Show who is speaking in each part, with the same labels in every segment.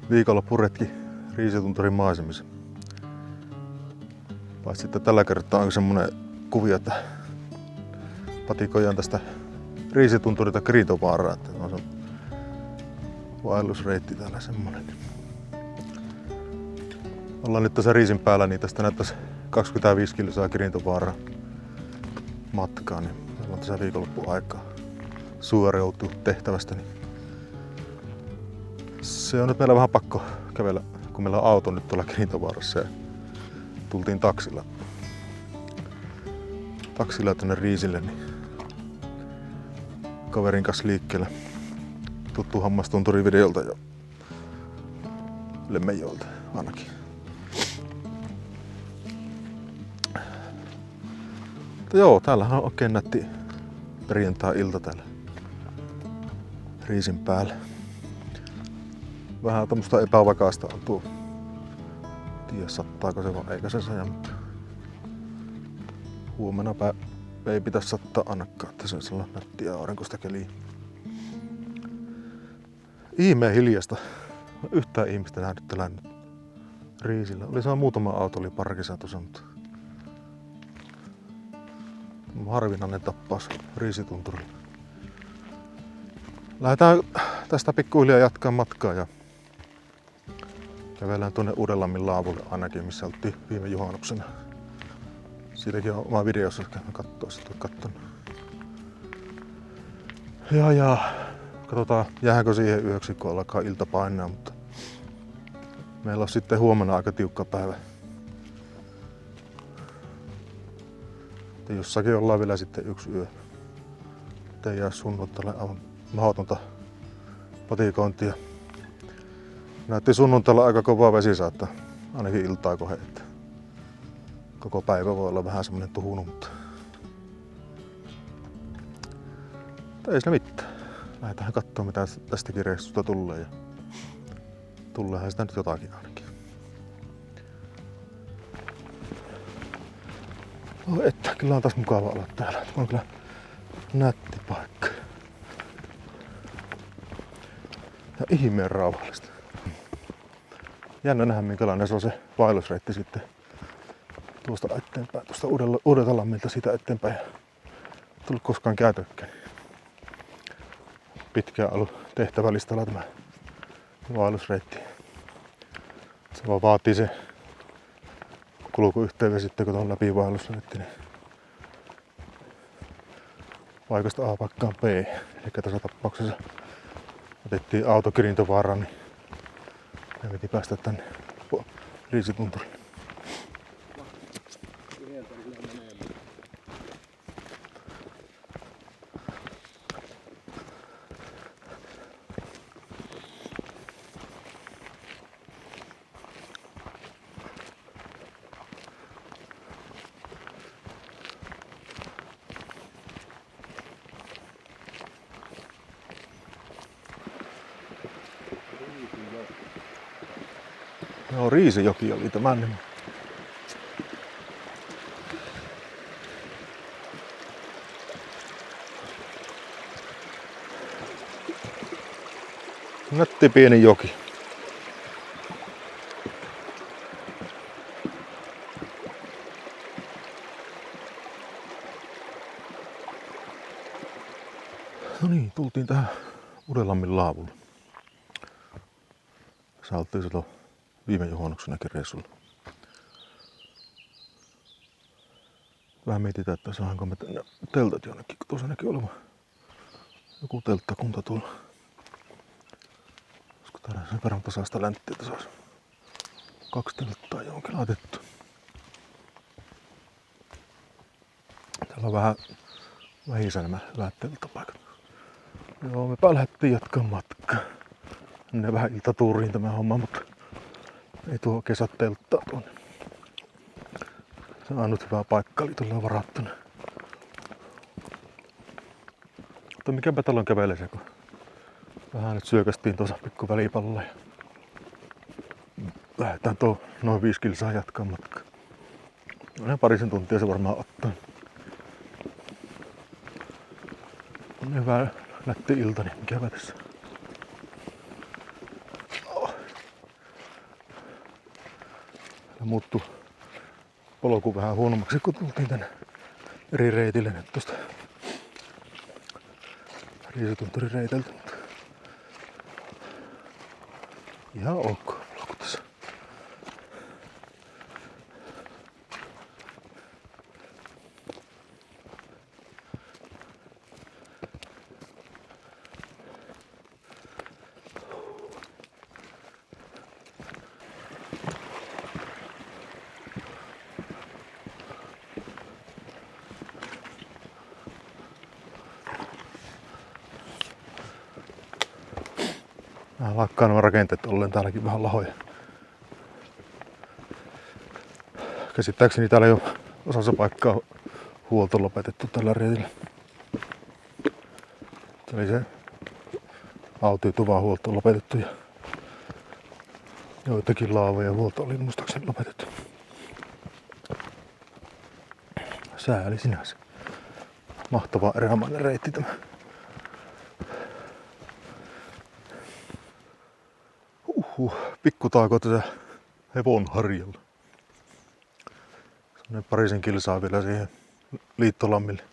Speaker 1: viikonloppuretki Riisitunturin maisemissa. Paitsi että tällä kertaa on semmonen kuvio, että patikoidaan tästä Riisitunturilta Kriitovaaraan, että on se vaellusreitti täällä semmonen. Ollaan nyt tässä Riisin päällä, niin tästä näyttäisi 25 kilsaa Kriitovaaraan matkaa, niin meillä on tässä viikonloppuaikaa suoriutua tehtävästä. Niin se on nyt meillä vähän pakko kävellä, kun meillä on auto nyt tuolla Kriitovaarassa ja tultiin taksilla tänne Riisille, niin kaverin kanssa liikkeelle. Tuttu Hammastunturi videolta ja Lemmenjoelta ainakin. Mutta joo, täällähän on oikein nätti perjantai-ilta täällä Riisin päällä. Vähän tämmöstä epävakaasta on tuo. Tiedä sattaako se vai eikä se saja, mutta huomenna ei pitäisi sattaa ainakaan, että se on sellainen nättiä aurinkoista keliä. Ihmeen hiljasta. Yhtään ihmistä nähnyt tällä Riisillä. Oli se muutama auto oli parkissa tuossa, mutta harvinainen tappaus Riisitunturilla. Lähdetään tästä pikkuhiljaa jatkaa matkaa ja kävellään tuonne Uudenlammin laavulle ainakin, missä oltiin viime juhannuksena. Siitäkin on oma video, jos käydään kattoo, sitten kattonut. Ja katsotaan jääkö siihen yöksi, kun alkaa ilta painaa, mutta meillä on sitten huomenna aika tiukka päivä. Ja jossakin ollaan vielä sitten yksi yö. Ei jää sunnuntaille aivan mahdotonta patikointia. Näytti sunnuntailla aika kovaa vesisaattaa, ainakin iltaa kohden. Koko päivä voi olla vähän semmonen tuhunut, mutta ei siinä mitään. Lähdetään katsomaan mitä tästäkin reissusta tulee ja tuleehan sitä nyt jotakin ainakin. No että, kyllä on taas mukava olla täällä. On kyllä nätti paikka. Ja ihmeen rauhallista. Jännä nähdä minkälainen se on se vaellusreitti sitten tuosta eteenpäin, tuosta Uudellamammilta sitä eteenpäin. Ei tullut koskaan käytökkään. Pitkään ollut tehtävälistalla tämä vaellusreitti. Se vaan vaatii se kulkuyhteys sitten kun on läpi vaellusreitti. Niin paikasta A paikkaan B. Eli tässä tapauksessa otettiin auto Kriitovaaraan, niin me piti päästä tänne Riisitunturille. Joo, Riisijoki oli tämä nimi. Nätti pieni joki. No niin, tultiin tähän Uudenlammin laavulle. Tässä oltiin silloin viime juhannuksenakin reissulla. Vähän mietitään, että saanko me tänne teltat jonnekin, kun tuossa näkyy olevan joku telttakunta tuolla. Olisiko täällä sen verran tasaista länttiä, että saisi 2 telttaa johonkin laitettu. Täällä on vähän vähissä nämä hyvät telttapaikat. Joo, mepä lähdettiin jatkaa matkaa. Mennään vähän iltatuuriin tämä homma, mutta ei tuo kesätelttaa tuonne. Se on ainut hyvä paikka, oli tuolla varattuna. Mutta mikäpä täällä on kävelee, kun vähän nyt syökästiin tuossa pikku välipallolla. Ja lähdetään tuo noin 5 kilsaa jatkaa matkaa. Noin parisen tuntia se varmaan ottaa. On hyvä nätti ilta, niin mikäpä tässä. Ja muuttui polku vähän huonommaksi, kun tultiin tänne eri reitille nyt tosta Riisitunturin reiteltä. Ihan ok polku tässä. Vähän lakkaa nämä rakenteet olleen täälläkin vähän lahoja. Käsittääkseni täällä jo osassa paikkaa huolto lopetettu tällä reitillä. Eli se autioituva huolto on lopetettu ja joitakin laavoja huolto oli muistaakseni lopetettu. Sääli sinänsä. Mahtava erämainen reitti tämä. Pikkutaako tätä hevonharjalla. Sellainen parisen kilsaa vielä siihen Liittolammille.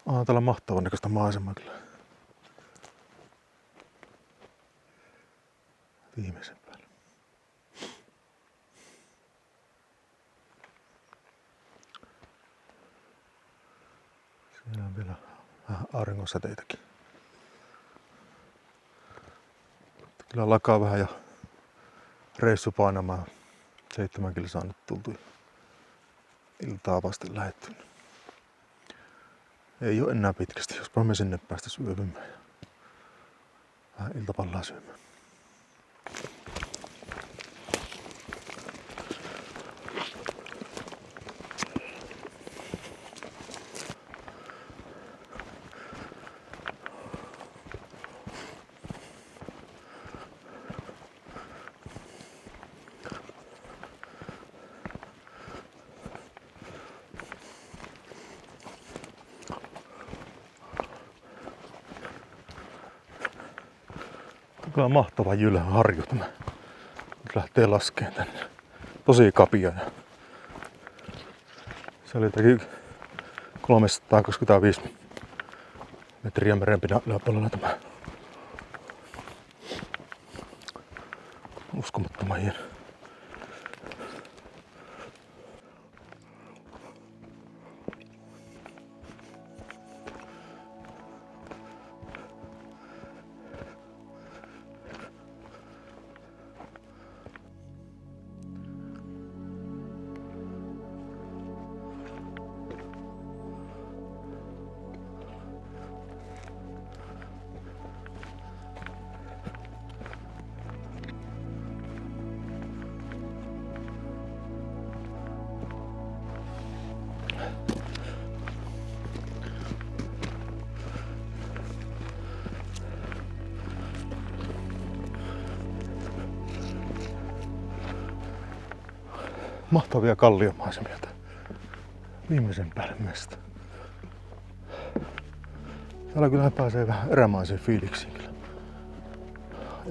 Speaker 1: Onhan täällä mahtavan näköistä maisemaa kyllä. Viimeisen päälle. Siellä on vielä vähän auringonsäteitäkin. Kyllä lakaa vähän ja reissu painamaan. 7 kilsaa nyt tultu iltaa vasten lähetty. Ei oo enää pitkästi, jospa me sinne päästä syömään ja vähän iltapallaa syömään. Kyllä mahtava Jylhän harju tämä. Nyt lähtee laskeen tänne. Tosi kapia. Se oli jotakin 325 metriä merenpinnan yläpuolella tämä. Uskomattoman hieno. Mahtavia kalliomaisemia viimeisen päälle mestä. Täällä kyllä pääsee vähän erämaiseen fiiliksiin kyllä.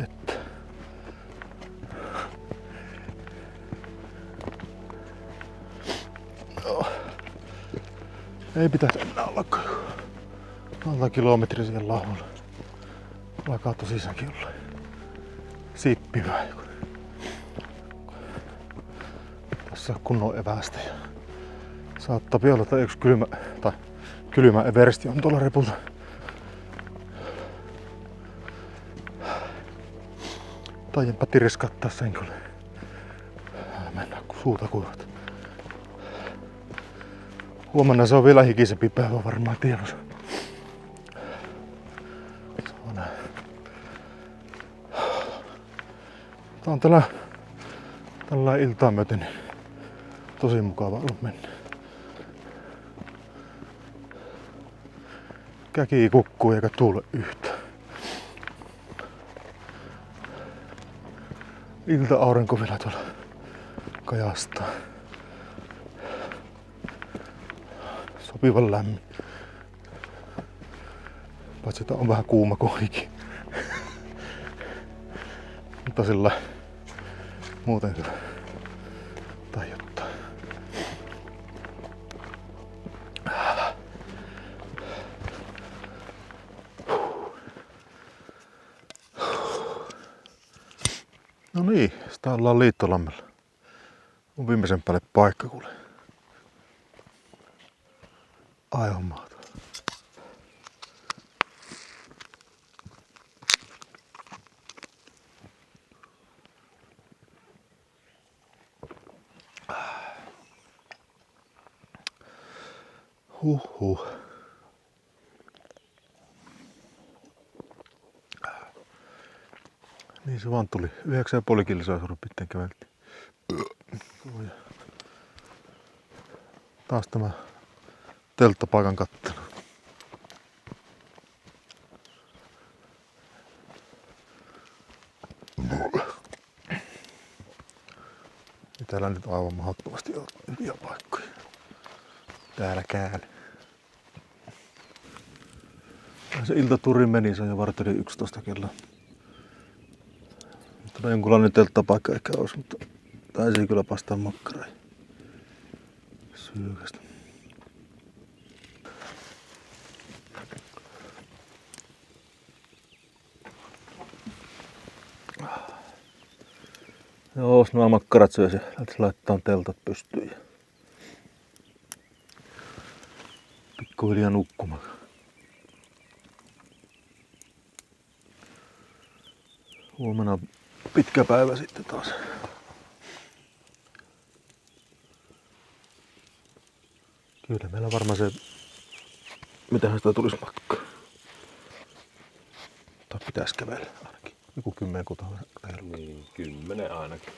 Speaker 1: Että. No. Ei pitäisi enää olla alle kilometri siihen lauhalla. Alkaa tosissaankin olla siippivää joku. Tässä kunnon evästä ja saattaa olla, että yksi kylmä eversti on tuolla repussa. Taienpä tiriskattaa sen kyllä. Mennään suuta kuivat. Huomenna se on vielä hikisempi päivä varmaan tiedossa. Tää on tällä iltaa myöten tosi mukava ollut mennä. Käki kukkuu eikä tuule yhtään. Ilta-aurinko vielä tuolla kajastaa. Sopivan lämmin. Paitsi että on vähän kuuma kohikin. Mutta sillä muuten kyllä tajuttaa. No niin, sitä ollaan Liittolammella. On viimeisen päälle paikka kuule. Aivan maata. Huhhuh. Niin se vaan tuli. 9,5 kilsaa suurin piirtein käveltiin. Taas tämä telttapaikan kattelu. Ja täällä nyt aivan mahdottomasti on hyviä paikkoja. Täälläkään. Se iltaturi meni, se on jo varteli 11 kello. Mutta jonkunlainen telttapaikka ehkä olisi, mutta taisi kyllä pastaa makkaraa. Syökästä. Joo, jos nämä makkarat syösi, laittaa teltat pystyyn ja pikkuhiljaa nukkumaan. Huomenna pitkä päivä sitten taas. Kyllä meillä varmaan se, mitähän sitä tulisi makkaa. Tai pitäisi kävellä ainakin. Joku 10 kutoa.
Speaker 2: Niin, 10 ainakin.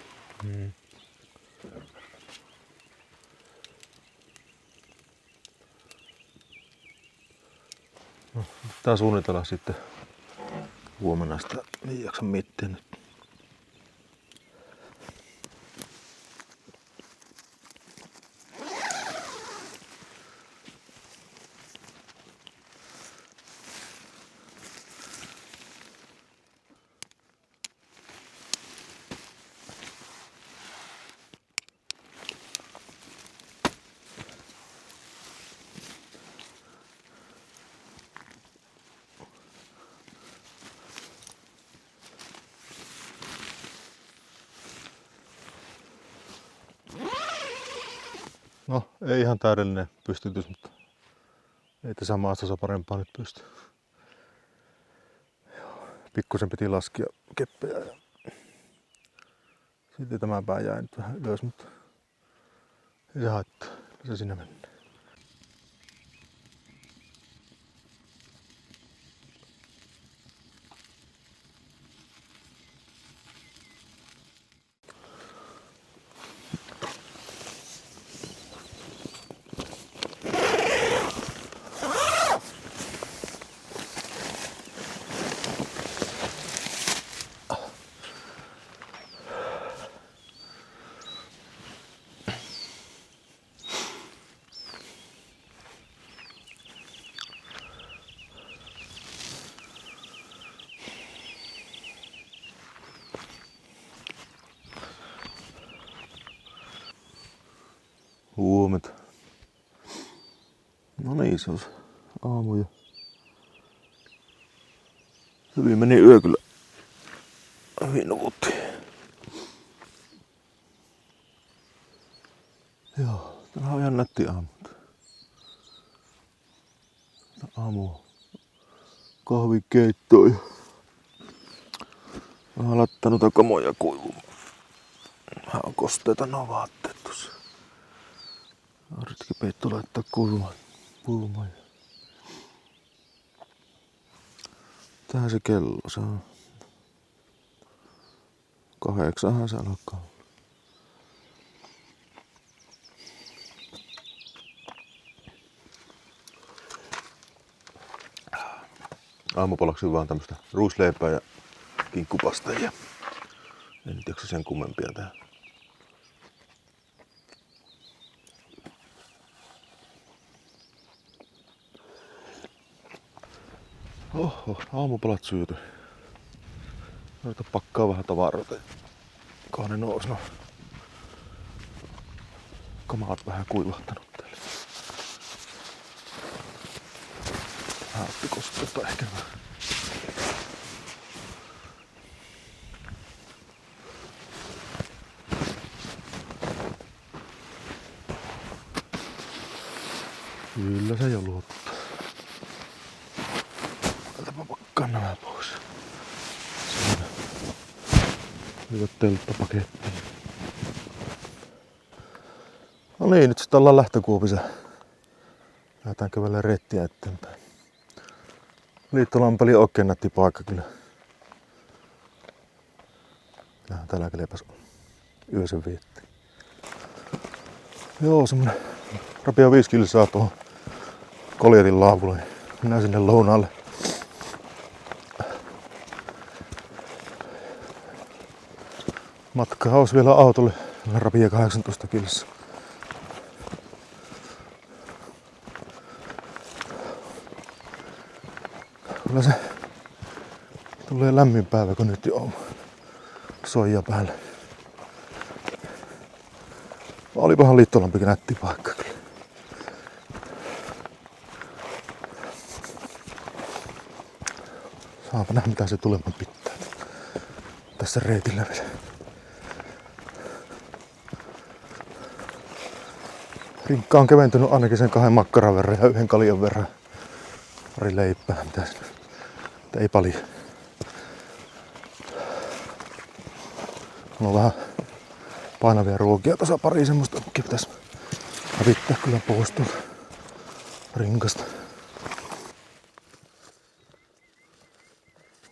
Speaker 1: No, tää suunnitellaan sitten huomenna sitä. Ei jaksa miettiä nyt. No, ei ihan täydellinen pystytys, mutta ei tässä maastossa parempaa nyt pysty. Pikkusen piti laskea keppejä ja sitten tämä pää jäi nyt vähän ylös, mutta ei se haittaa. Se sinne mennään. Huomenta. No niin, se on aamu jo. Hyvin meni yö kyllä. Hyvin nukuttiin. Joo, tämä on ihan nätti aamu. Aamu kahvikeittoa ja vähän laittanut kamoja kuivumaan. Vähän on kosteita nuo vaatteet tossa. Yrittikin Peittu laittaa kuivumaan. Tähän se kello, se on 8 se alkaa. Aamupalaksi vaan tämmöstä ruisleipää ja kinkkupastajia. En nyt jaksa sen kummempia tähän. Oho, aamupalat syöty. Yritän pakkaa vähän tavaroita. Kahden nousi. No. Kamat vähän kuivahtanut täällä. Vähän otti kosteutta ehkä vähän. Kyllä se jo luottaa. Laitapa pakkaan nämä pois. Siinä. Hyvät telttapakettiin. No niin, nyt sitten ollaan lähtökuopissa. Lähdetään kävelemään reittiä eteenpäin. Liittolampeli on oikein nätti paikka kyllä. Kyllähän täällä kelepäs yösen vietti. Joo, semmonen rapia 5 kilsaa tuohon Koljetin laavulle. Mennään sinne lounaalle. Matka olisi vielä autolle. Rapia 18 kilsaa. Kyllä se tulee lämmin päivä, kun nyt jo on soija päällä. Olipahan Liittolampikin nätti paikka kyllä. Saapa nähdä mitä se tuleman pitää tässä reitillä vielä. Rinkka on keventynyt ainakin sen 2 makkaran verran ja 1 kaljan verran. Pari leipää, mitä se ei paljon. Mulla on vähän painavia ruokia, tuossa pari semmoista, mikä pitäisi hävittää kyllä pois tuolta rinkasta.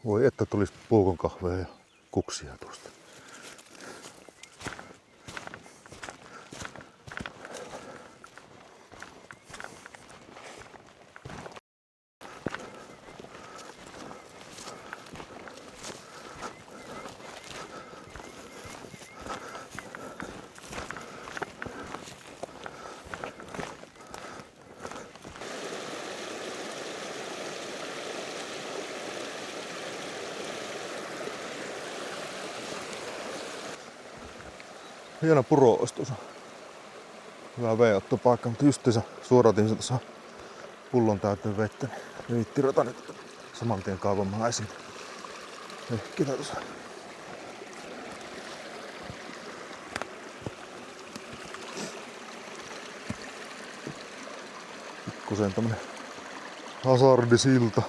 Speaker 1: Voi että tulisi puukon kahvea ja kuksia tuosta. Hieno puro-ostus. Hyvä veeottopaikka, mutta justiinsa suoratin sen tuossa pullon täyteen vettä. Niin viitti ruveta nyt saman tien kaivamaan esiin. Ehkitä tuossa. Pikkusen tämmönen hazardisilta.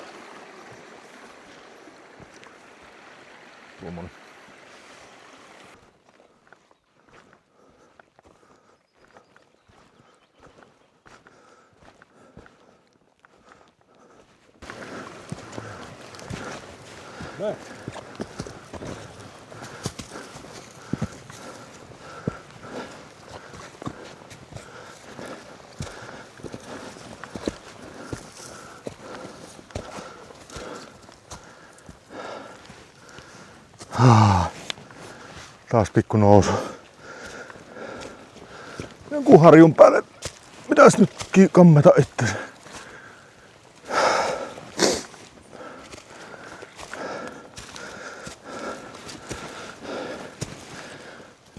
Speaker 1: Tuommoinen.
Speaker 2: Näin.
Speaker 1: Taas pikku nousu. Jonkun harjun päälle. Mitäs nyt kammeta itse?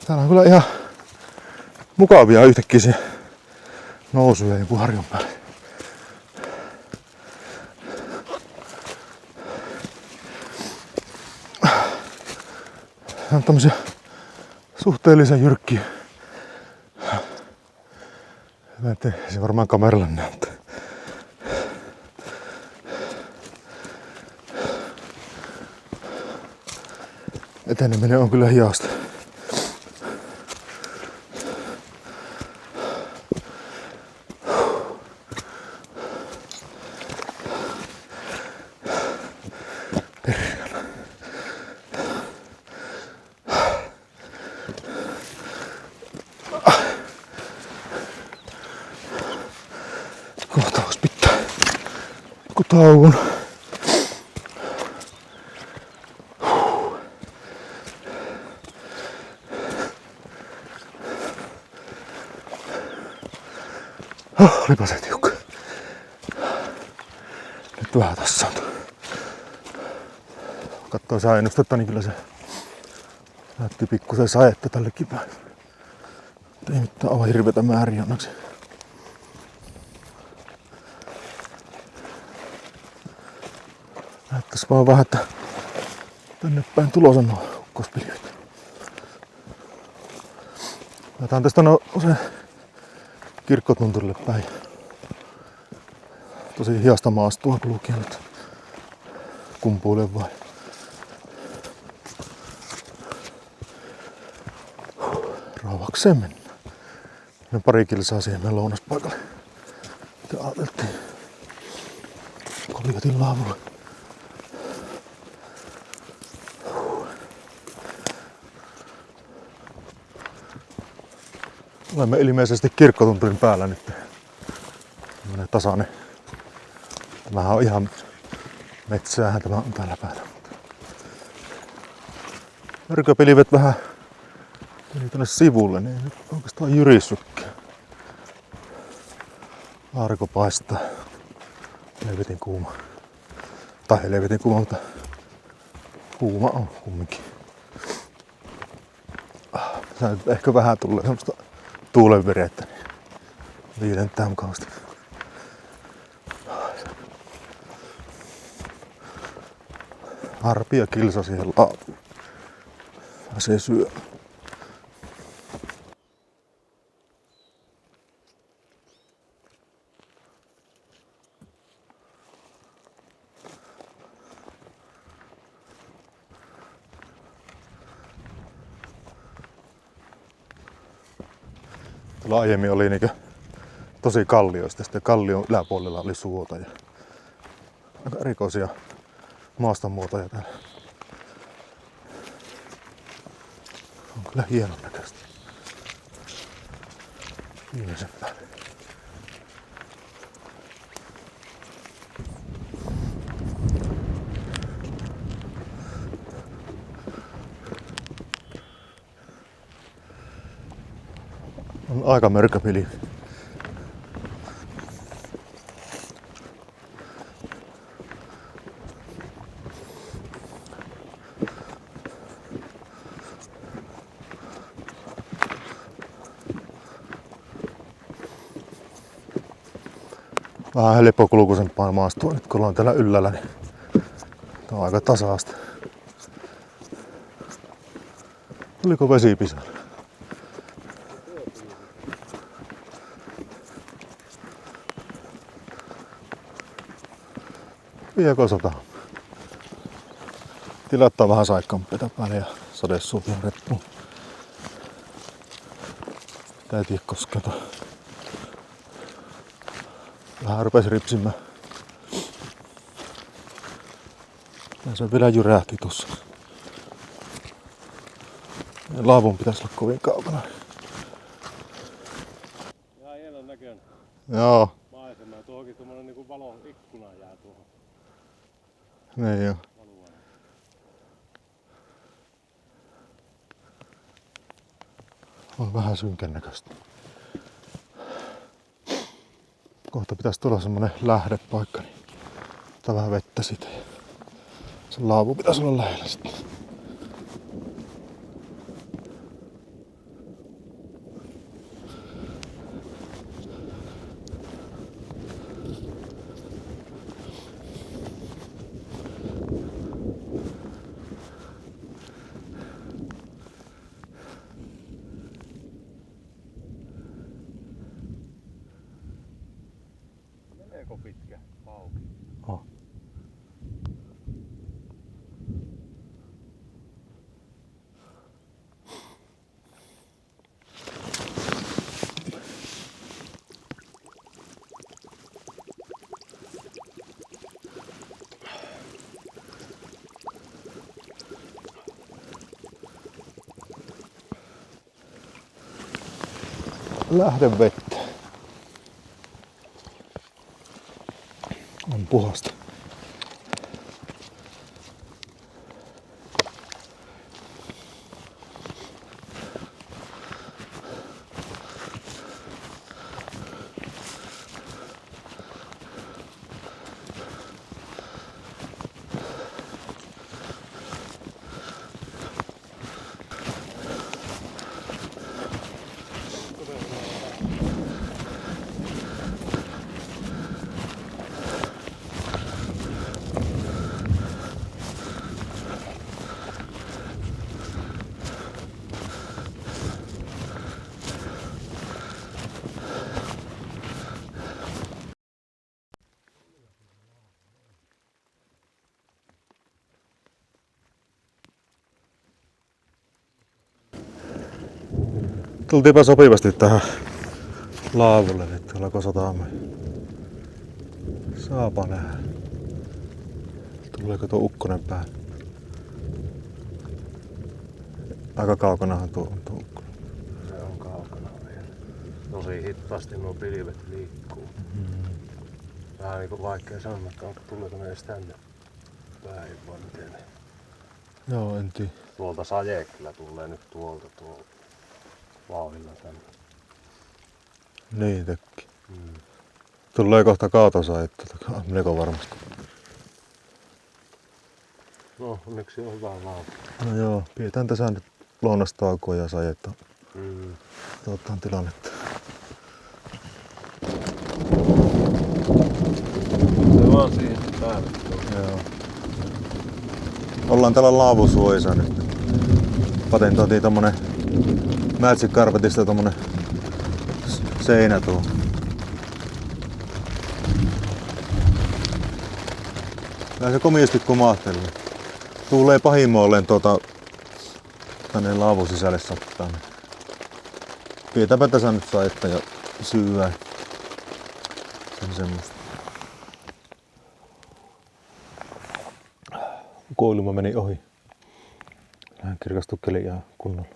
Speaker 1: Täällä on kyllä ihan mukavia yhtäkkiä nousuja jonkun harjun päälle. On tämmösiä suhteellisen jyrkkiä. Mä en tiedä, se varmaan kameralla näyttää. Eteneminen on kyllä hidasta. Kohta vois pitää tauon. Olipa se tiukka. Nyt vähän tässä on. Katsoo sääennustetta, niin kyllä se näytti pikkusen saetta tällekin päin. Ei mitään aivan hirveitä määriä onneksi. Näyttäis vaan vähän, että tänne päin tulossa on ukkospilvet. Lähdetään tästä usein Kirkkotunturille päin. Tosi hiasta maastua kulkee nyt. Kumpuille vai. Rauhakseen mennään. Ne pari kilsaa siihen meidän lounaspaikalle. Mitä ajateltiin? Kolikotin laavulla. Olemme ilmeisesti Kirkkotunturin päällä nyt. Tämmönen tasainen. Tämähän on ihan metsäähän tämä on täällä päällä. Mörköpilvet vähän meni tuonne sivulle, niin nyt oikeastaan jyrissykkää. Aurinko paistaa. Helvetin kuuma. Tai helvetin kuuma, mutta kuuma on kumminkin. Tää nyt ehkä vähän tulee semmoista tuulenvirettä, niin viilentää mukavasti. Arpi ja kilsa siihen laavuun. Pääsee syömään. Tuolla aiemmin oli niinkö tosi kallioista, sitten kallion yläpuolella oli suota ja aika erikoisia maastonmuotoja täällä. On kyllä hienon näköistä. Viimeisen päälle. On aika mörköpili. Vähän helppokulkuisempaa maastua nyt kun ollaan täällä yllällä, niin tää on aika tasaista. Oliko vesipisara? Viekö sataa? Tilattaa vähän saikkamppeita päälle ja sadesuut ja reppuun. Tää ei kosketa. Vähän rupesi ripsimään. Ja se vielä jyrähti tossa. Laavun pitäisi olla kovin kaukana.
Speaker 2: Ihan hienon näköinen
Speaker 1: Joo.
Speaker 2: maisema. Tuohonkin tommonen niinku valon ikkuna jää tuohon
Speaker 1: Niin joo.
Speaker 2: valuaan.
Speaker 1: On vähän synkän näköistä. Kohta pitäisi tulla semmonen lähdepaikka, niin ottaa vähän vettä siitä. Se laavu pitäisi olla lähellä sitten.
Speaker 2: Meneekö pitkä auki?
Speaker 1: Oh. Lähdevettä. On puhasta. Tultiinpä sopivasti tähän laavulle nyt tuolla Kosotaamme. Saapa nähdä. Tuleeko tuo ukkonen päälle? Aika kaukanahan tuo on tuo ukkonen.
Speaker 2: Se on kaukana vielä. Tosi hitaasti nuo pilvet liikkuu. Vähän niinku vaikea sanoa, että tuleeko ne edes tänne päin vai miten ne.
Speaker 1: Joo, en tiedä.
Speaker 2: Tuolta saje kyllä tulee nyt tuolta tuo vauhdilla tänne.
Speaker 1: Niin tekki. Tulee kohta kaatosaetta, melko varmasti.
Speaker 2: No, onneksi on hyvä vauhti.
Speaker 1: No joo, pidetään tässä nyt lounastaukoa ja sajetta. Katsotaan tilannetta.
Speaker 2: Se vaan siihen päälle.
Speaker 1: Joo. Ollaan täällä laavusuojissa nyt. Patentoitiin tommonen Magic Carpetista tommonen seinä tuo. Kyllä se komiasti kumahtelee. Tuulee pahimmoilleen tänne laavun sisälle sattaa. Pidetäänpä tässä nyt saetta ja syyää. Sen semmoista. Koiluma meni ohi. Vähän kirkastui keli ihan kunnolla.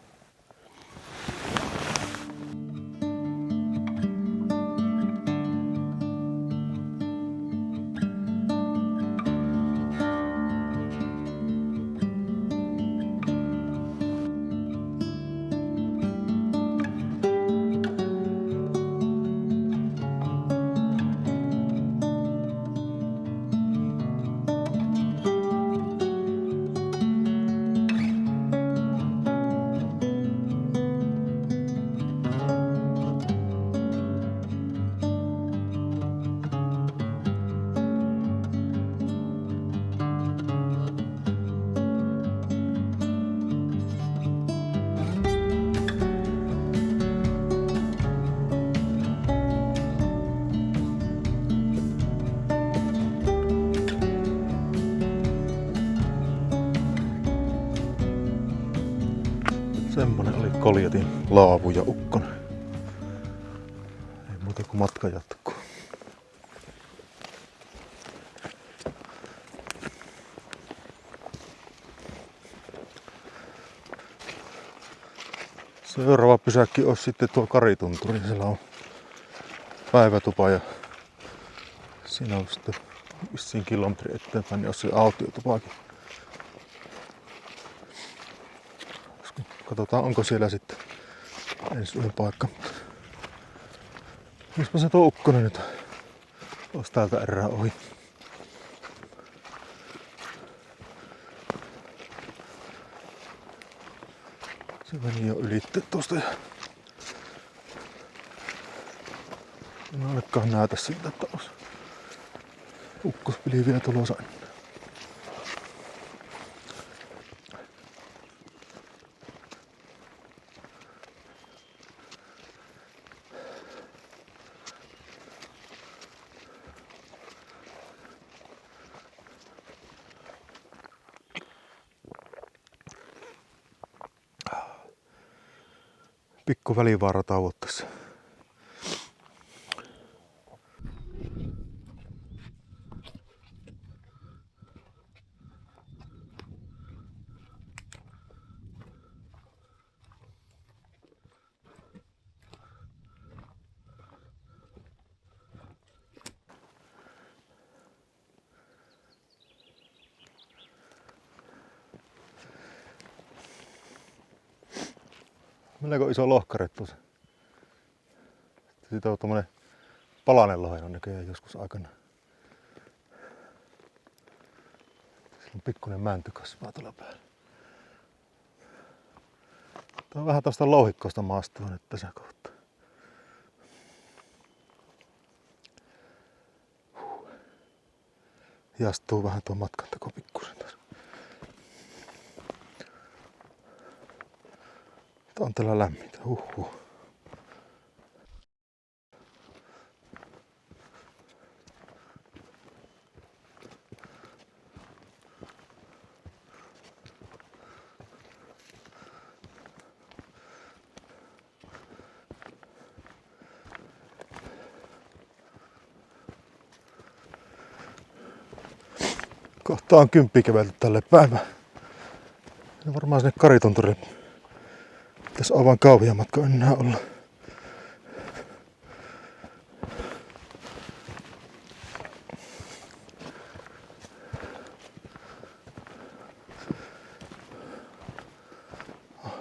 Speaker 1: Semmonen oli Koljatin laavu ja ukkonen. Ei muuta kuin matka jatkuu. Seuraava pysäkki olisi sitten tuo Karitunturi. Siellä on päivätupa ja siinä on sitten vissiin kilometri eteenpäin, niin olisi se autiotupakin. Katsotaan onko siellä sitten ensi yön paikka. Mispä se tuo ukkonen nyt olisi täältä erää ohi. Se meni jo ylitte tosta ja en ainakaan näytä siltä, että olisi ukkospilviä tulossa ennen. Pikku välivaara tauottaisi. Melko iso lohkare tuossa. Siitä on tommonen palanen loheno näköjään joskus aikana. Sillä on pikkuinen mänty kasvaa tuolla päällä. Tuo on vähän tosta louhikkoista maastoa nyt tässä kohtaa. Hiastuu vähän tuo matkanteko pikkusen tässä. Tää on täällä lämmintä. Kohta on 10 kävelty tälle päivään. Ja varmaan sinne Karitunturille pitäisi aivan kauhia matka enää olla.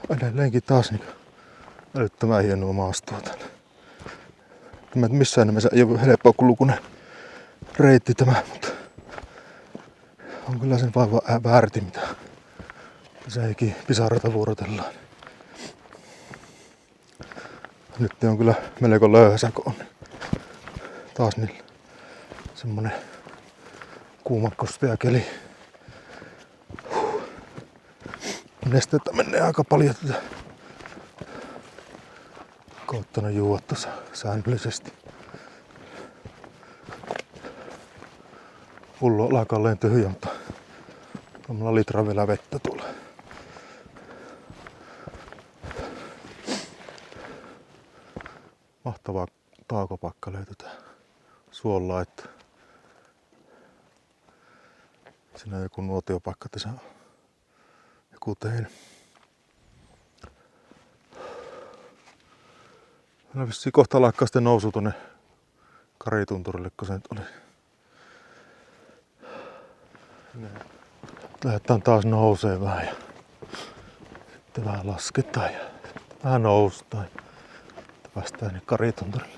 Speaker 1: Edelleenkin taas niin älyttömän hienoa maastoa täällä. Tämä missään nimessä ei ole helppokulkuinen reitti tämä, mutta on kyllä sen vaivan väärti, mitä säikin pisarata vuorotellaan. Nyt on kyllä melko löyhäsä, kun on taas niin semmonen kuuma kostea keli. Nestettä menee aika paljon tätä. Koottanut juoda tuossa säännöllisesti. Pullo alakalleen tyhjä, mutta tuolla litra vielä vettä tulee. Mahtavaa taakopakka löytyi tää suolla, että siinä on joku nuotiopaikka tässä on. Joku tein. Meillä vissiin kohta lakkaa sitten nousu tuonne Karitunturille, kun se nyt oli. Lähdetään taas nousee vähän ja sitten vähän lasketaan ja vähän noustaan. Päästään tänne Karitunturille.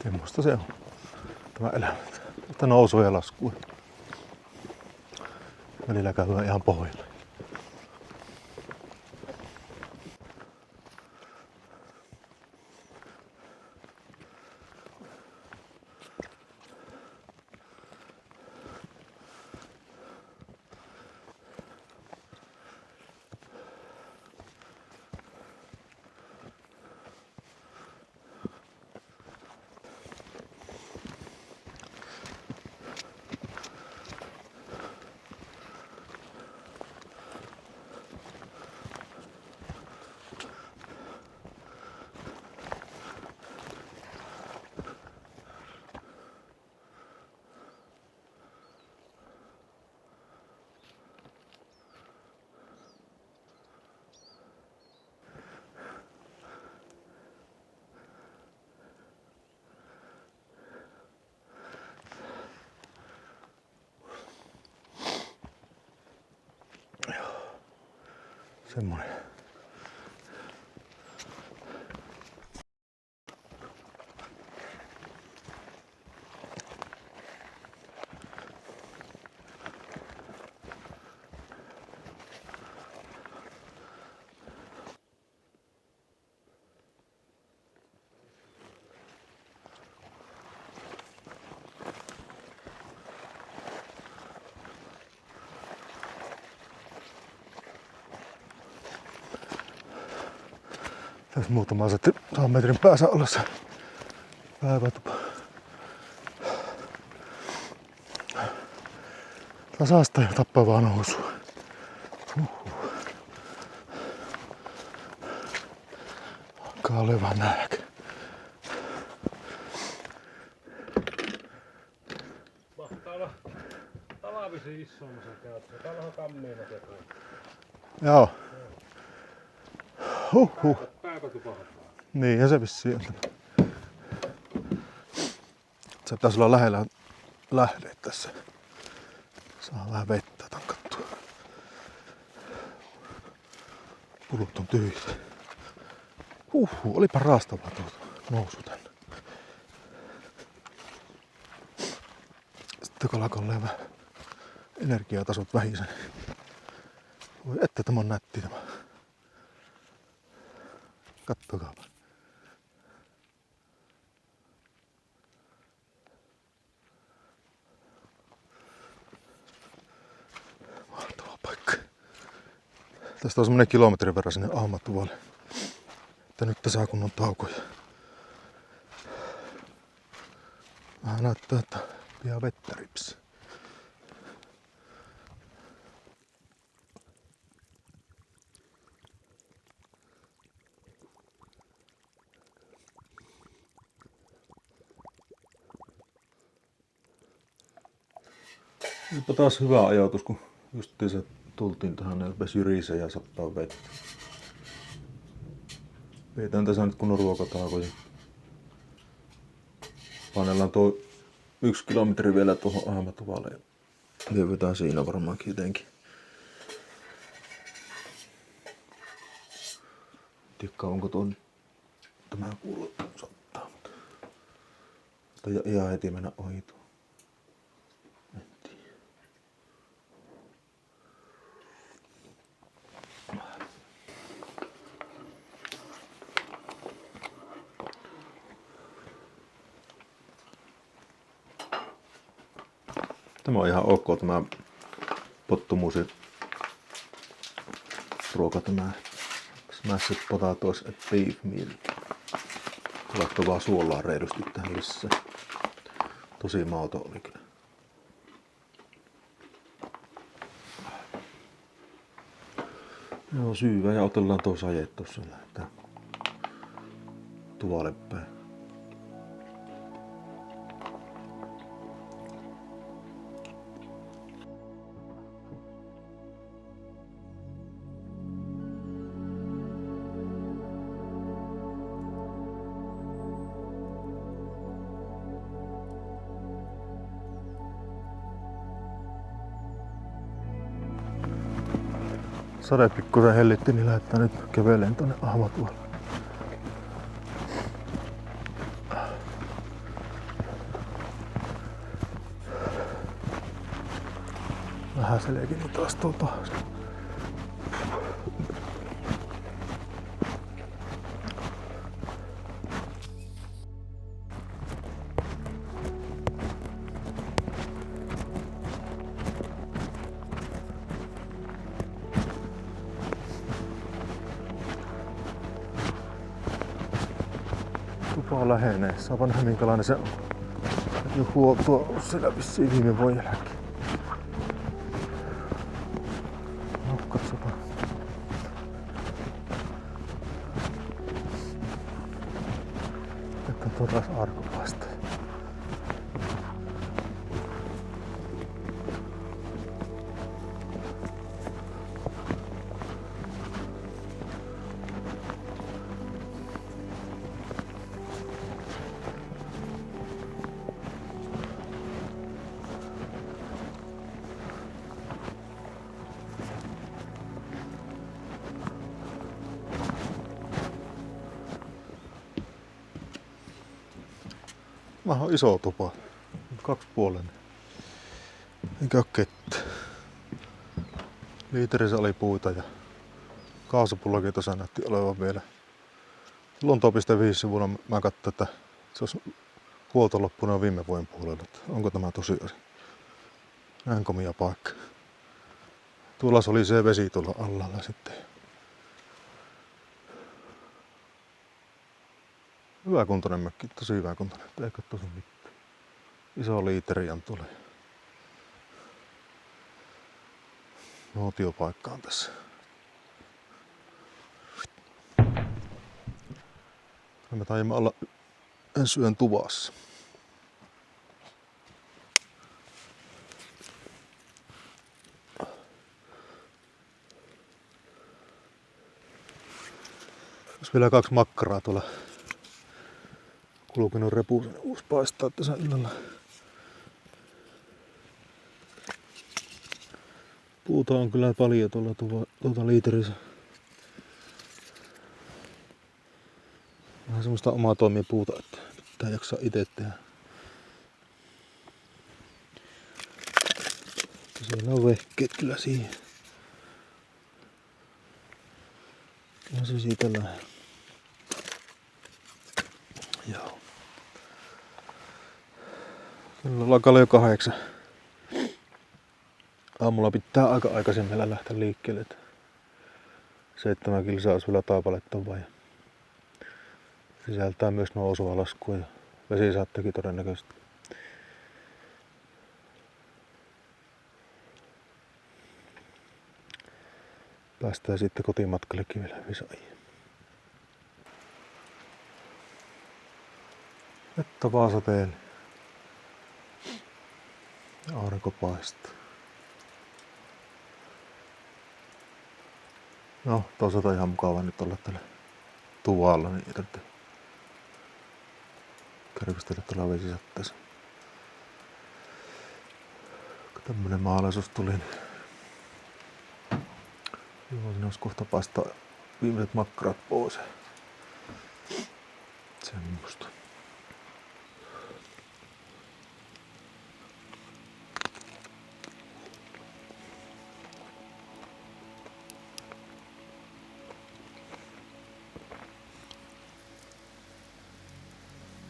Speaker 1: Semmoista se on tämä elämä. Että nousua ja laskua. Välillä käydään ihan pohjalla. Semmoinen. Tässä muutama 100 metrin päässä olla se päivätupa. Tasasta ja tappavaa nousua. Alkaa olevan nälkä.
Speaker 2: Mahtaa olla talvisi isommassa käytössä. Täällä on kammiina tekoja.
Speaker 1: Joo. Huhhuh.
Speaker 2: Päivätupahat.
Speaker 1: Niin, ja se vissiin on. Se pitäisi olla lähellä lähdeet tässä. Saa vähän vettä tankattua. Pulut on tyhjät. Olipa raastavaa tuota nousu tänne. Sitten kun alkaa olemaan energiatasot vähisen. Voi että tämä on nätti tämä. Kattokaapa. Mahtava paikka. Tästä on semmonen kilometrin verran sinne Ahmatuvalle. Että nyt saa kunnon taukoja. Vähän näyttää, että pian vettä ripsi. Nytpä taas hyvä ajoitus, kun justiinsa tultiin tähän ja rupesi jyrisee ja sattaa vettä. Pidetään tässä nyt kunnon ruokataukoja. Painellaan tuo 1 kilometri vielä tuohon Ahmatuvalle ja lievytään siinä varmaankin jotenkin. Tiedä onko tuon tämä kuuluu sattaa, mutta ihan heti mennä ohi tuo. En tiedä. Tämä on ihan ok tämä pottumuusi ruoka, tämä smashed potatoes and beef meal. Laittoi vaan suolaa reilusti tähän lisää. Tosi mauto oli kyllä. Joo, syyvä ja otellaan tuo saje tuossa. Lähdetään tuvalle päin. Sade pikkusen hellitti, niin lähdetään nyt käveleen tonne Ahmatuvalle. Vähän selkini taas tuolta. Tupa lähenee. Saapan nähdä minkälainen se on. Joku on tuo siellä vissiin viime vuoden jälkeen. No, katsotaan. Että tuo taas arko paistaa. Mä on iso tupa. 2,5. Eikä oo kettä. Liiterissä oli puita ja kaasupullakin tuossa näytti olevan vielä. Lontoa.5 sivulla mä katsoin, että se olisi huolto loppunut viime vuoden puolella. Onko tämä tosiaan? Näin komia paikka. Tuolla oli se vesi tuolla allalla sitten. Hyvä kuntoinen mökki, tosi hyvä kuntoinen. Eikö tosi mitään. Iso liiteri on tuolla. Nuotiopaikka on tässä. Me taimme olla ensi yön tuvassa. Olisi vielä 2 makkaraa tuolla kulkenut repu, uusi paistaa tässä illalla. Puuta on kyllä paljon tuolla liiterissä. Vähän semmoista omaa toimipuuta, että pitää jaksaa itse tehdä. Siellä on vehkeet kyllä siihen. Kyllä se siitä lähtee. Joo. Kyllä alkaa jo 8. Aamulla pitää aika aikaisin meillä lähteä liikkeelle. 7 kilsaa olisi vielä taipalettavaa. Sisältää myös nousua, laskua ja vesisaatteekin todennäköisesti. Päästään sitten kotimatkallekin vielä Visaihin. Vettä vaan sateeli. Aurinko paistaa. No, toisaalta ihan mukava nyt olla täällä tuvalla, niin ei tarvitse kärpistellä tuolla vesisatteessa. Kun tämmönen maalaisuus tuli, niin joo, siinä olisi kohta paistaa viimeiset makkarat pois. Semmosta.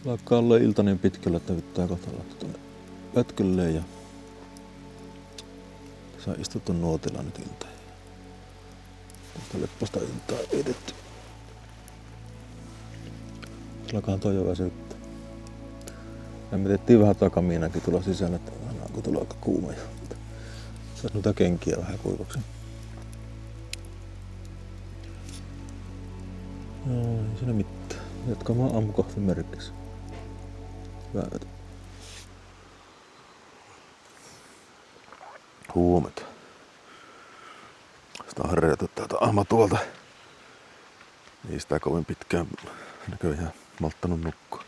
Speaker 1: Vaikka ollaan ilta niin pitkällä, että pitää kohta laittaa tuonne pötkölleen ja saa istuttu nuotilla nyt iltaan. Tästä lepposta iltaa vietetty. Alkaa toi jo väsyttää. Ja me tehtiin vähän takamiinakin tulla sisällä, että kun tulee aika kuuma. Saisi noita kenkiä vähän kuivaksi. No, ei siinä mitään. Jatkamaan aamukohti merkissä. Hyvää yötä. Huomenta. Sitä on harjoitettu täältä aamatuolta. Ei sitä kovin pitkään näköjään malttanut nukkua.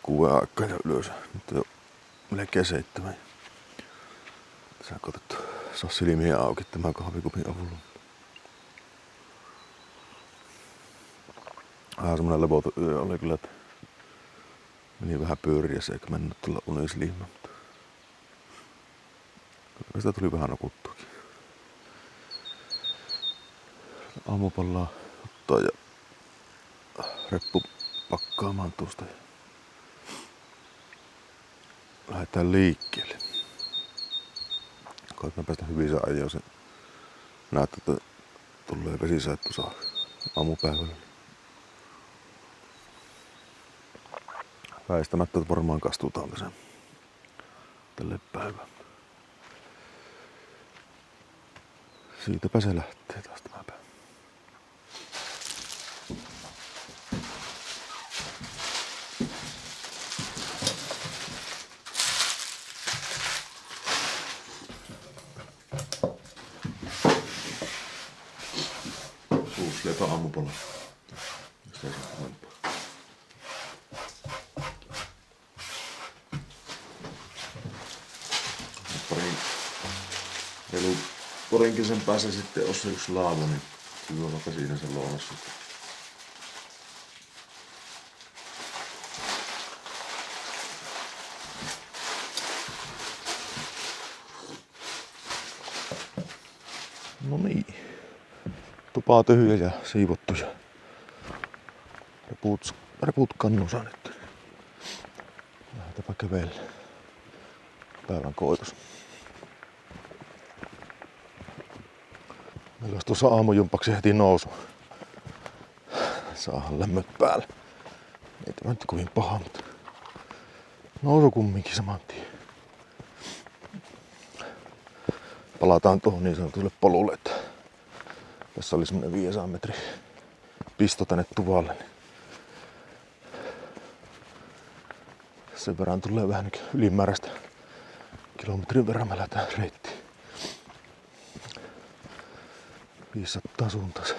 Speaker 1: 6 aikaa ja ylös. Nyt on jo melkein 7. Tässä on kotettu. Saa silmiä auki tämän kahvikupin avulla. Vähän semmonen levoton yö oli kyllä, että meni vähän pyöriässä eikä mennyt tulla unisliimaan. Sitä tuli vähän nukuttuakin. Aamupallaa ottaa ja reppu pakkaamaan tuosta. Lähdetään liikkeelle. Koitetaan päästä hyvissä ajoin. Se näyttää, että tulee vesisä tuossa aamupäivällä. Väistämättä varmaan kastutaan tässä tälle päivään. Siitäpä se lähtee taas tämä päivä. Suusleipä aamupala. Mistä ei saa kovempaa. Porinkin sen päässä sitten olisi yksi laavu, niin kyllä vaikka siinä se lounassa. No niin. Tupaa tyhjä ja siivottu ja reput kannussa nyt. Lähdetäänpä kävelle. Päivän koitos. Meillä olisi tuossa aamujumpaksi heti nousu. Saahan lämmöt päälle. Ei tämä nyt kovin paha, mutta nousu kumminkin saman tien. Palataan tuohon niin sanotulle polulle, että tässä oli semmonen 500 metri pisto tänne tuvalle. Niin sen verran tulee vähän ylimääräistä kilometrin verran me lähdetään reittiin. 500 suuntaisen.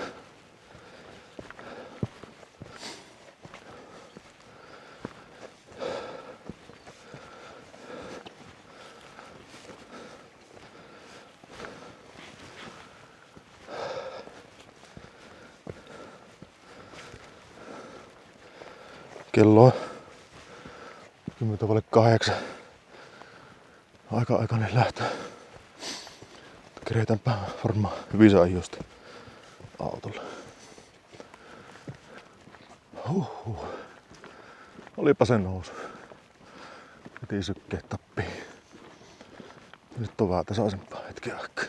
Speaker 1: Kello on 7:10. Aikainen lähtö. Keretäänpä varmaan hyvissä ajoista autolla. Olipa se nousu. Heti sykkeet tappiin. Nyt on vähän tasaisempaa hetken aikaa.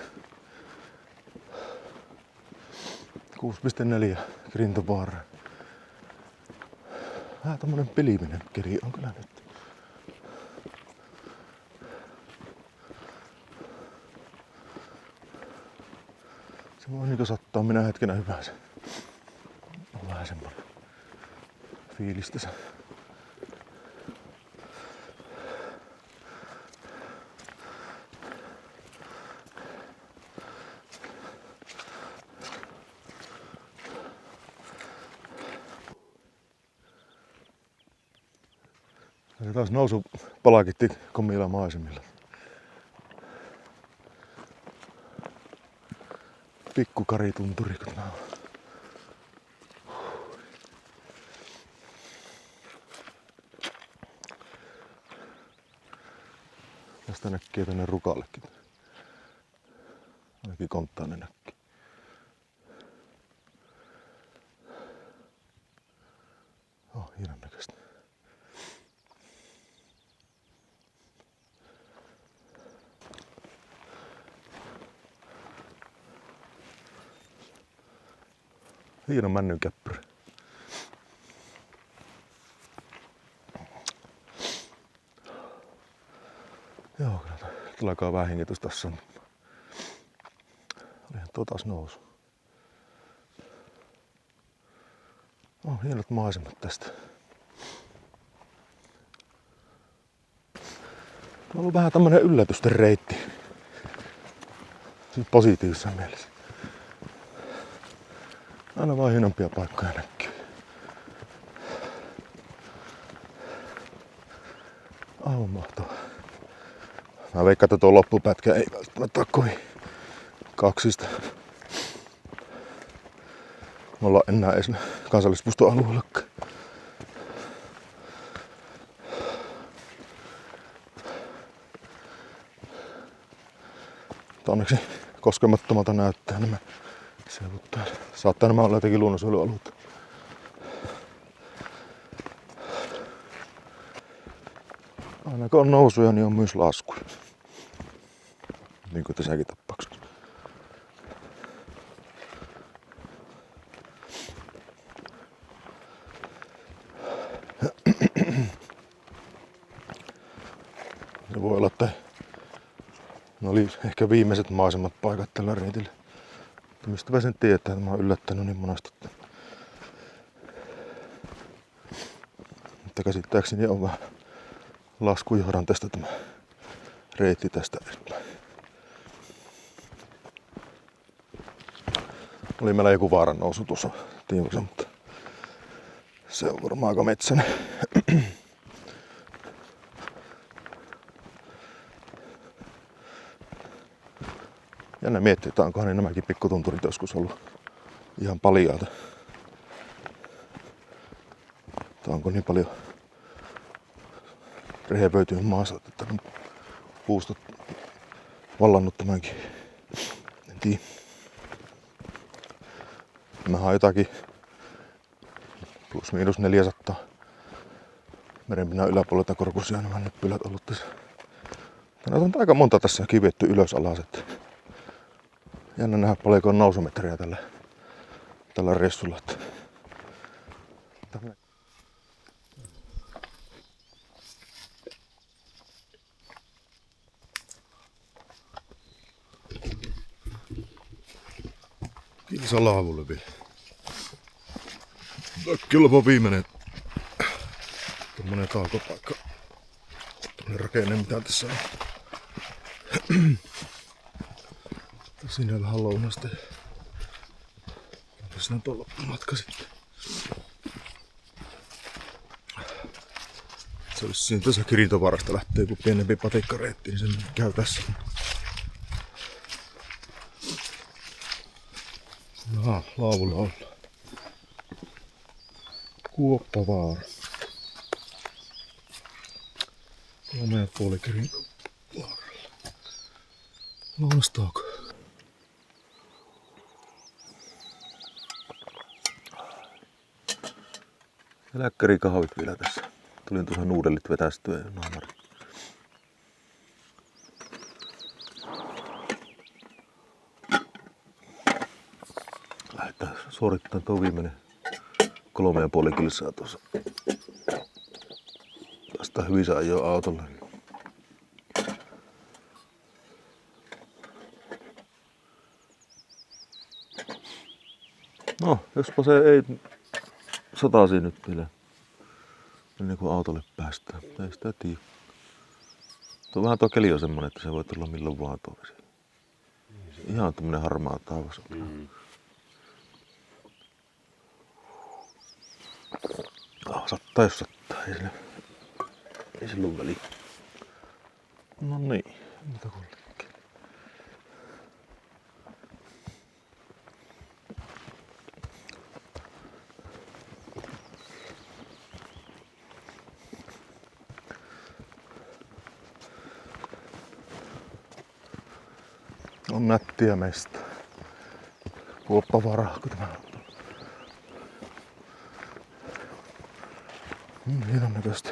Speaker 1: 6,4 grintobaara. Vähän tommonen pilvinen keli on kyllä nyt. Se voi niinku sattaa minä hetkenä hyvänsä. On vähän semmonen fiilis tässä. Se taas nousu palakitti komilla maisemilla. Pikku karitunturi, kun nää on. Tästä näkee tänne Rukallekin. Ainakin konttainen näkee. Hienon näköistä. Hieno männynkäppyrä. Joo, kyllä alkaa vähän hengitys tässä. Olihan taas nousu. Hienot maisemat tästä. On ollut vähän tämmönen yllätysten reitti. Siis positiivisessa mielessä. Aina vaan hienompia paikkoja näkyy. Aivan mahtavaa. Mä veikkaan, että tuo loppupätkä ei välttämättä ole kovin kaksista. Me ollaan enää edes kansallispuiston alueellakaan. Mutta onneksi koskemattomalta näyttää nämä seudut täällä. Saattaa nämä olla jotenkin luonnonsuojelualueita. Aina kun on nousuja, niin on myös laskuja. Niin kuin tässäkin tapauksessa. Se voi olla, että ne oli ehkä viimeiset maisemat paikat tällä reitillä. Mutta mistä mä sen tietää, että mä oon yllättänyt niin monesti. Mutta käsittääkseni on vähän laskujohdanteesta tämä reitti tästä eteenpäin. Oli meillä joku vaaran nousu tuossa tiimussa, mutta se on varmaan aika metsäinen. Jännä miettiä, että onkohan niin nämäkin pikkutunturit joskus ollut ihan paljaata. Tai onko niin paljon rehevöitynyt maassa, että on puustot vallannut tämänkin. En tiedä. Nämähän on jotakin plus miinus 400 merenpinnan yläpuolelta korkuisia nämä nyppylät ollut tässä. Näitä on aika monta tässä kivetty ylös alas. Jännä nähdä paljonko on nousumetriä tällä reissulla. Kilsa laavulle vielä. Kilpa viimeinen tommonen taukopaikka. Tommonen rakenne mitä tässä on. Siinä vähän lounasta. Siinä on tuolla matka sitten. Se olisi siinä tässä Kirintovaarasta lähtee joku pienempi patikkareitti, niin se käy tässä. Jaha, laavulla ollaan. Kuoppavaara. 3,5 Kirintovaaralla. Lounastauko. Läkkärikahvit vielä tässä. Tulin tuossa nuudellit vetästyä ja naamari. Lähdetään suorittamaan tuo viimeinen 3,5 kilsaa tuossa. Tästä hyvin saa ajoa autolla. No, jospa se ei satasi nyt vielä ennen kuin autolle päästään. Ei sitä tiedä. Tuo keli on semmonen, että se voi tulla milloin vaan tuo vesi. Ihan tämmönen harmaa taivas. Sattaa jos sattaa. Ei sille Ei silloin väliä. No niin, mitä kullekin. On nättiä meistä. Kuoppavaraa, kun tämä on. Hienon näköistä.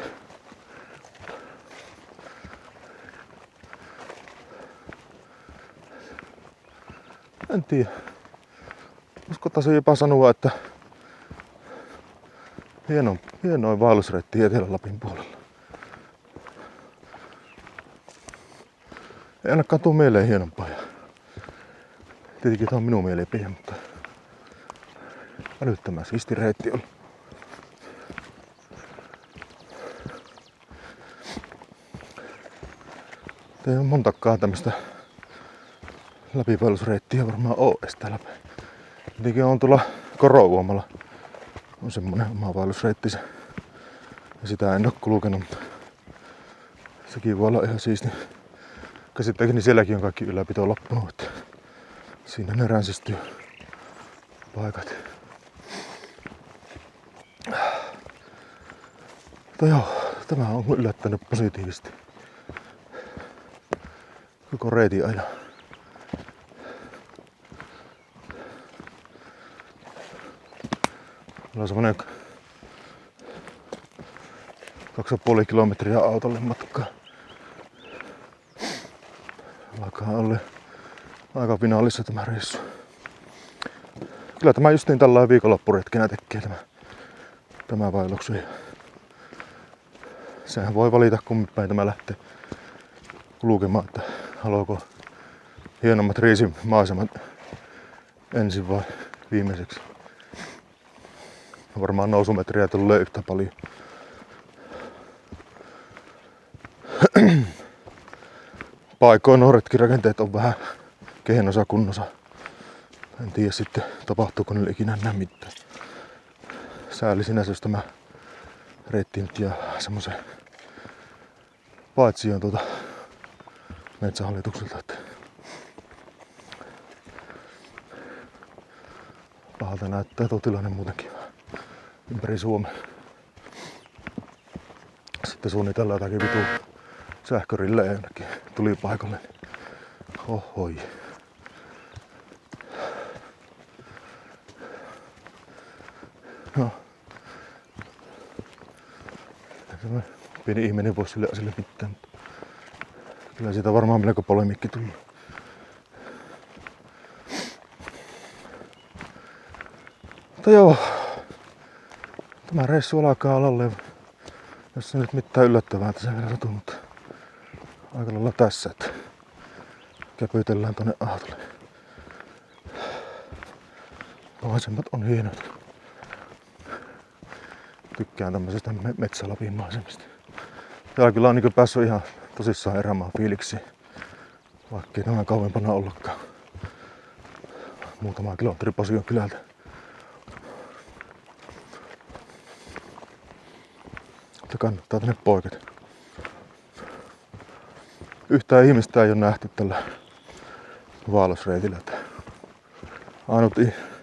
Speaker 1: En tiedä. Uskottaisin jopa sanoa, että hienoin vaellusreitti Etelä-Lapin puolella. Ei ainakaan tuu mieleen hienompaa. Tietenkin tämä on minun mielipide, mutta älyttömän siisti reitti oli. Ei ole montakaan tämmöstä läpivaellusreittiä varmaan oo edes täällä päin. Tietenkin on tuolla Korouomalla. On semmonen oma vaellusreitti se. Ja sitä en oo kulkenut, mutta sekin voi olla ihan siisti. Käsittääkseni sielläkin on kaikki ylläpito loppunut, että siinä ne ränsistyy paikat. Mutta joo, tämä on yllättänyt positiivisesti. Koko reitin ajan. Meillä on semmonen 2,5 kilometriä autolle matkaa. Alkaa olla aika finaalissa tämä reissu. Kyllä tämä justiin tällainen viikonloppuretkenä tekee tämä vaelluksu. Sehän voi valita kummin päin tämä lähtee kulkemaan, että haluaako hienommat riisimaisemat ensin vai viimeiseksi. Varmaan nousumetriä tulee yhtä paljon. Paikoin nuo retkirakenteet on vähän kehnosa kunnossa. En tiedä sitten tapahtuuko niille ikinä enää mitään. Sääli sinänsä, jos tämä reitti nyt jää semmosen paitsioon Metsähallitukselta. Että pahalta näyttää tuo tilanne muutenkin ympäri Suomea. Sitten suunnitellaan jotakin vitu sähkörillejä jonnekin tulipaikalle. Ohoi. No. Pieni ihminen voisi sille asialle mitään, mutta kyllä siitä varmaan melko polemikki tuli. Mutta joo, tämä reissu alkaa alalle, jos nyt mitään yllättävää tässä vielä satuu, mutta aika lailla tässä, että käpytellään tonne autolle. Maisemat on hienot. Tykkään tämmöisestä Metsä-Lapin maisemista. Täällä kyllä on niin päässyt ihan tosissaan erämaan fiiliksiin, vaikkei tämän kauempana ollakaan. Muutama kilometri Posion kylältä. Mutta kannattaa tänne poiketa. Yhtään ihmistä ei ole nähty tällä vaellusreitillä. Ainut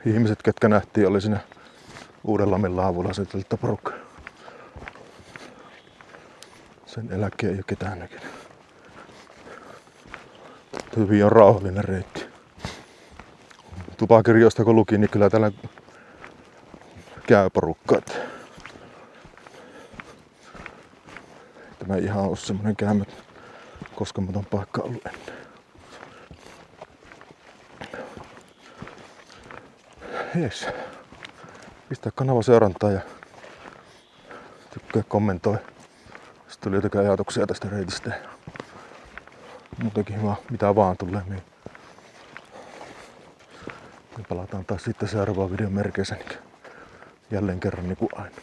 Speaker 1: ihmiset, ketkä nähtiin, oli siinä Uudenlammin laavulla asetelta porukka. Sen eläkkeen ei ole ketään näkynyt. Hyvin on rauhallinen reitti. Tupakirjoista kun luki, niin kyllä täällä käy porukka. Tämä ei ihan ole semmonen koskematon paikka ollut ennen. Jes. Pistää kanava seurantaa ja tykkää, kommentoi. Sitten tuli jotakin ajatuksia tästä reitistä. Muutenkin mitä vaan tulee. Niin palataan taas sitten seuraavaan videon merkeissä. Jälleen kerran niin kuin aina.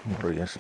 Speaker 1: Morjens.